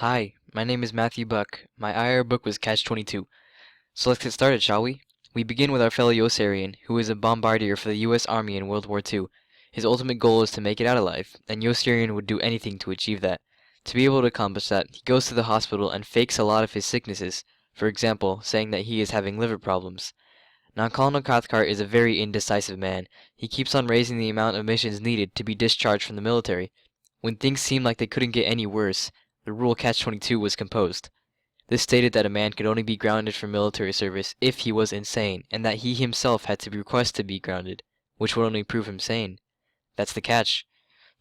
Hi, my name is Matthew Buck. My IR book was Catch-22. So let's get started, shall we? We begin with our fellow Yossarian, who is a bombardier for the US Army in World War II. His ultimate goal is to make it out alive, and Yossarian would do anything to achieve that. To be able to accomplish that, he goes to the hospital and fakes a lot of his sicknesses, for example, saying that he is having liver problems. Now Colonel Cathcart is a very indecisive man. He keeps on raising the amount of missions needed to be discharged from the military. When things seemed like they couldn't get any worse, the rule Catch-22 was composed. This stated that a man could only be grounded from military service if he was insane, and that he himself had to request to be grounded, which would only prove him sane. That's the catch.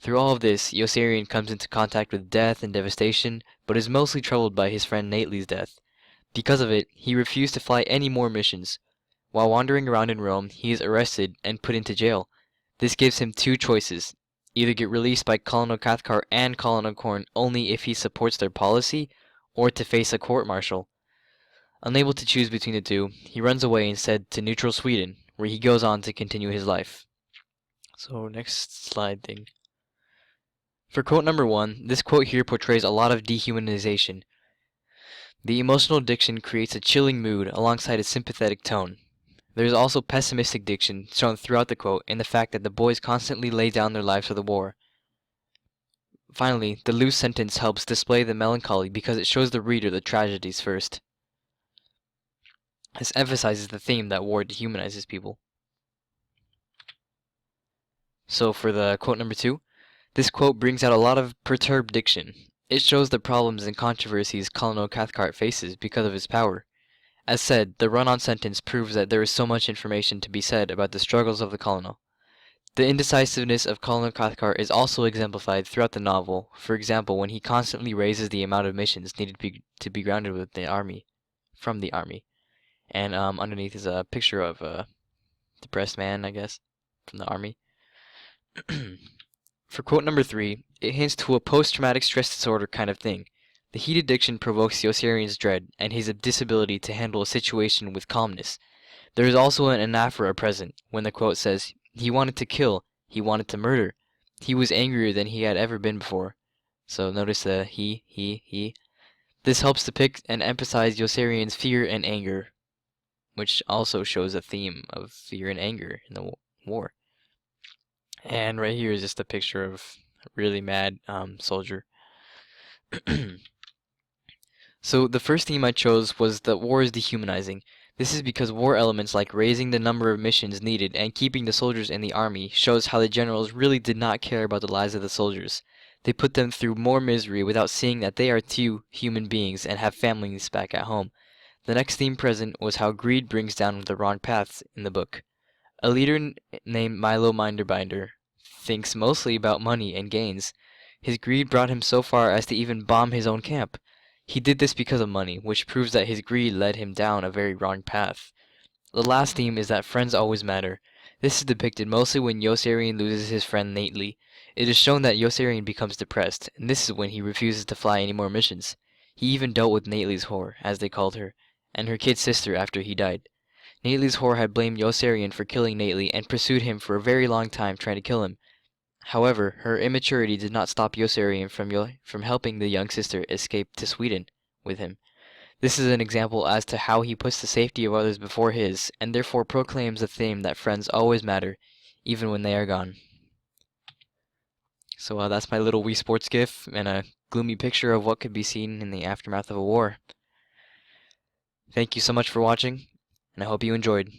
Through all of this, Yossarian comes into contact with death and devastation, but is mostly troubled by his friend Nately's death. Because of it, he refused to fly any more missions. While wandering around in Rome, he is arrested and put into jail. This gives him two choices: either get released by Colonel Cathcart and Colonel Corn only if he supports their policy, or to face a court-martial. Unable to choose between the two, he runs away instead to neutral Sweden, where he goes on to continue his life. So next slide thing. For quote number 1, this quote here portrays a lot of dehumanization. The emotional diction creates a chilling mood alongside a sympathetic tone. There is also pessimistic diction shown throughout the quote in the fact that the boys constantly lay down their lives for the war. Finally, the loose sentence helps display the melancholy because it shows the reader the tragedies first. This emphasizes the theme that war dehumanizes people. So for the quote number 2, this quote brings out a lot of perturbed diction. It shows the problems and controversies Colonel Cathcart faces because of his power. As said, the run-on sentence proves that there is so much information to be said about the struggles of the colonel. The indecisiveness of Colonel Cathcart is also exemplified throughout the novel, for example when he constantly raises the amount of missions needed to be grounded with the army, from the army. And underneath is a picture of a depressed man, I guess, from the army. For quote number 3, it hints to a post-traumatic stress disorder kind of thing. The heated diction provokes Yossarian's dread and his disability to handle a situation with calmness. There is also an anaphora present when the quote says, "He wanted to kill, he wanted to murder. He was angrier than he had ever been before." So notice the he. This helps depict and emphasize Yossarian's fear and anger, which also shows a theme of fear and anger in the war. And right here is just a picture of a really mad soldier. So the first theme I chose was that war is dehumanizing. This is because war elements like raising the number of missions needed and keeping the soldiers in the army shows how the generals really did not care about the lives of the soldiers. They put them through more misery without seeing that they are too human beings and have families back at home. The next theme present was how greed brings down the wrong paths in the book. A leader named Milo Minderbinder thinks mostly about money and gains. His greed brought him so far as to even bomb his own camp. He did this because of money, which proves that his greed led him down a very wrong path. The last theme is that friends always matter. This is depicted mostly when Yossarian loses his friend Nately. It is shown that Yossarian becomes depressed, and this is when he refuses to fly any more missions. He even dealt with Nately's whore, as they called her, and her kid sister after he died. Nately's whore had blamed Yossarian for killing Nately and pursued him for a very long time trying to kill him. However, her immaturity did not stop Yossarian from helping the young sister escape to Sweden with him. This is an example as to how he puts the safety of others before his, and therefore proclaims the theme that friends always matter, even when they are gone. So that's my little Wii Sports GIF and a gloomy picture of what could be seen in the aftermath of a war. Thank you so much for watching, and I hope you enjoyed.